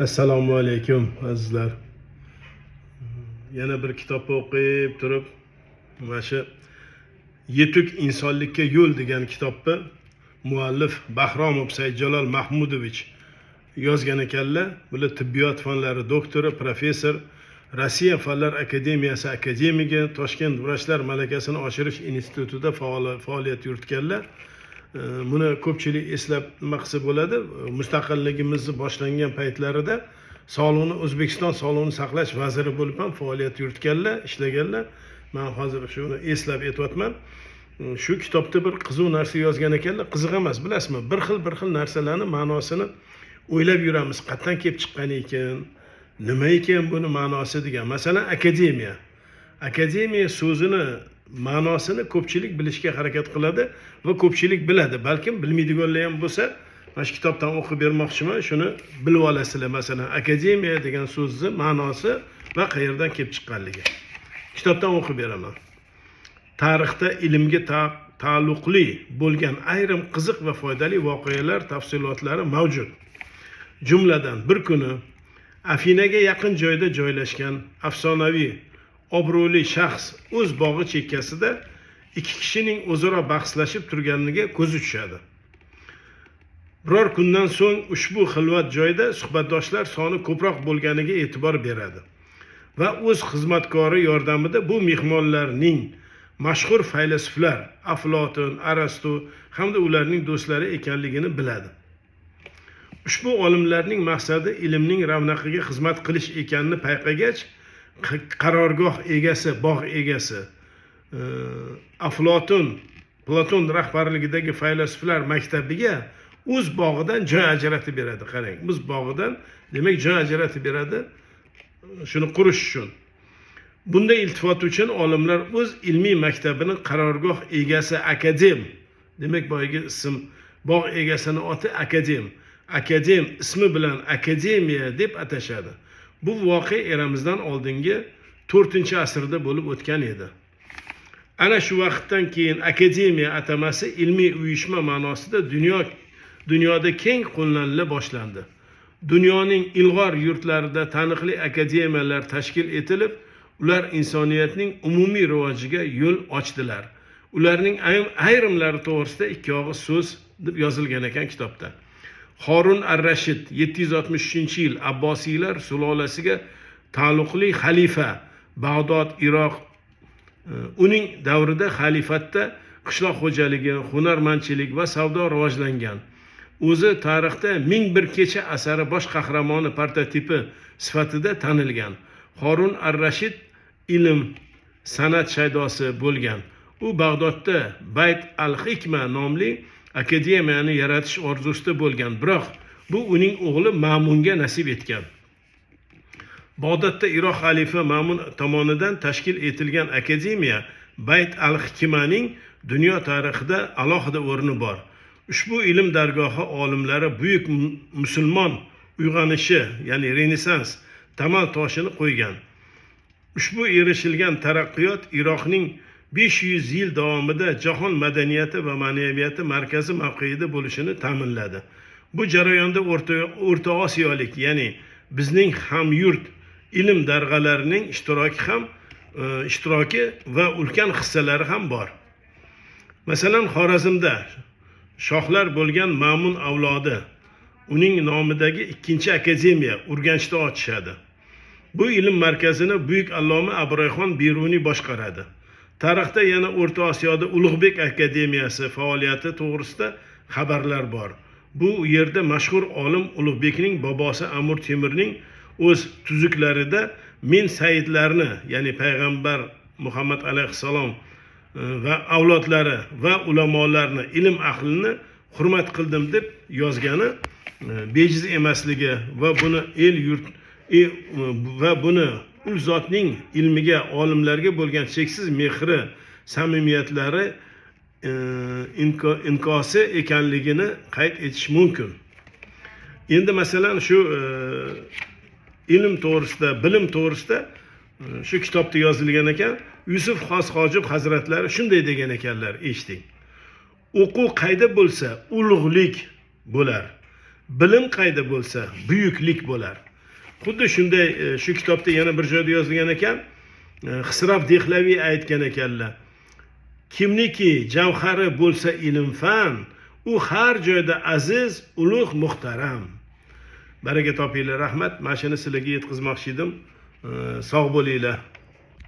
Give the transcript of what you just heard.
Assalomu alaykum azizlar. Yana bir kitobni o'qib turib, mana shu Yetuk insonlikka yo'l degan kitobni muallif Bahromov Saidjalol Mahmudovich yozgan ekanlar. Bular tibbiyot fanlari doktori, professor, Rossiya Fanlar akademiyasi akademigi, Toshkent vrachlar malakasini oshirish institutida faoliyat yuritganlar. Buni ko'pchilik eslab nima qilsa bo'ladi, mustaqilligimiz boshlangan paytlarida O'zbekiston sog'liqni saqlash vaziri bo'lib ham faoliyat yuritganlar, ishlaganlar. Men hozir shuni eslab aytayapman. Shu kitobda bir qiziq narsa yozgan ekanlar. Qiziq emas, bilasizmi? Bir xil narsalarni ma'nosini o'ylab yuramiz. Qayerdan kelib chiqqan ekan, nima ekan buni ma'nosi degan. Masalan, akademiya. Akademiya so'zini ma'nosini ko'pchilik bilishga harakat qiladi va ko'pchilik biladi. Balkim bilmaydiganlar ham bo'lsa, mana shu kitobdan o'qib bermoqchiman, shuni bilib olasizlar. Masalan, akademiya degan so'zni ma'nosi va qayerdan kelib chiqqanligi. Kitobdan o'qib beraman. Tarixda ilmga taalluqli bo'lgan ayrim qiziq va foydali voqealar tafsilotlari mavjud. Jumladan, bir kuni Afinaga yaqin joyda joylashgan afsonaviy obro'li shaxs o'z bog'i chekkasida ikki kishining o'zaro bahslashib turganiga ko'zi tushadi. Biror kundan so'ng ushbu xilvat joyda suhbatdoshlar soni ko'proq bo'lganiga e'tibor beradi va o'z xizmatkori yordamida bu mehmonlarning mashhur faylasuflar Aflotun, Arastu hamda ularning do'stlari ekanligini biladi. Ushbu olimlarning maqsadi ilmning ravnaqiga xizmat qilish ekanini payqagach, qarorgoh egasi, bog' egasi Platon rahbarligidagi faylasuflar maktabiga o'z bog'idan joy ajratib beradi. Qarang, biz bog'idan demak joy ajratib beradi shuni qurish uchun. Bunday iltifot uchun olimlar o'z ilmiy maktabining qarorgoh egasi akadem, demak boyagi ism, bog' egasini oti akadem ismi bilan akademiya deb atashadi. Bu voqea eramizdan oldingi 4-asrda bo'lib o'tgan edi. Ana shu vaqtdan keyin akademiya atamasi ilmiy uyushma ma'nosida dunyoda keng qo'llanila boshlandi. Dunyoning ilg'or yurtlarida taniqli akademiyalar tashkil etilib, ular insoniyatning umumiy rivojiga yo'l ochdilar. Ularning ayrimlari to'g'risida ikki og'iz so'z deb yozilgan ekan kitobda. Harun ar-Rashid 763-yil Abbosiylar sulolasiga taalluqli xalifa, Bag'dod, Iroq. Uning davrida xalifatda qishloq xo'jaligi, hunarmandchilik va savdo rivojlangan. O'zi tarixda 1001 kecha asari bosh qahramoni prototipi sifatida tanilgan. Harun ar-Rashid ilm, san'at shaydosi bo'lgan. U Bag'dodda Bayt al-Hikma nomli akademiyani yaratish orzusida bo'lgan, biroq bu uning o'g'li Ma'munga nasib etgan. Bag'dodda Iroq xalifa Ma'mun tomonidan tashkil etilgan akademiya Bayt al-Hikmaning dunyo tarixida alohida o'rni bor. Ushbu ilm dargohi olimlari buyuk musulmon uyg'onishi, ya'ni Renessans tamal toshini qo'ygan. Ushbu erishilgan taraqqiyot Iroqning 500 yil davomida jahon madaniyati va ma'naviyati markazi mavqeida bo'lishini ta'minladi. Bu jarayonda O'rta Osiyolik, ya'ni bizning hamyurt ilm darg'alarining ishtiroki va ulkan hissalari ham bor. Masalan, Xorazmda shohlar bo'lgan Ma'mun avlodi uning nomidagi 2-akademiya Urganchda ochishadi. Bu ilm markazini buyuk alloma Abrayxon Beruniy boshqaradi. Tarixda yana O'rta Osiyoda Ulug'bek akademiyasi faoliyati to'g'risida xabarlar bor. Bu yerda mashhur olim Ulug'bekning bobosi Amir Temurning o'z tuzuklarida men sayyidlarni, ya'ni payg'ambar Muhammad alayhissalom va avlodlari va ulamolarni, ilm ahlini hurmat qildim deb yozgani bejiz emasligi va buni buni ul zotning ilmiga, olimlarga bo'lgan cheksiz mehri, samimiyatlari inkosi ekanligini qayd etish mumkin. Endi masalan shu ilm to'g'risida, bilim to'g'risida shu kitobda yozilgan ekan. Yusuf Xos Hojib hazratlari shunday degan ekanlar, eshiting. O'quv qayda bo'lsa ulug'lik bo'lar. Bilim qayda bo'lsa buyuklik bo'lar. xuddi shunday shu kitobda yana bir joyda yozilgan ekan, Xisrof Dehlaviy aytgan ekanlar. Kimniki javhari bo'lsa ilm fan, u har joyda aziz, ulug', muhtaram. Baraka topinglar, rahmat. Mana shuni sizlarga yetkazmoqchi edim. Sog' bo'linglar.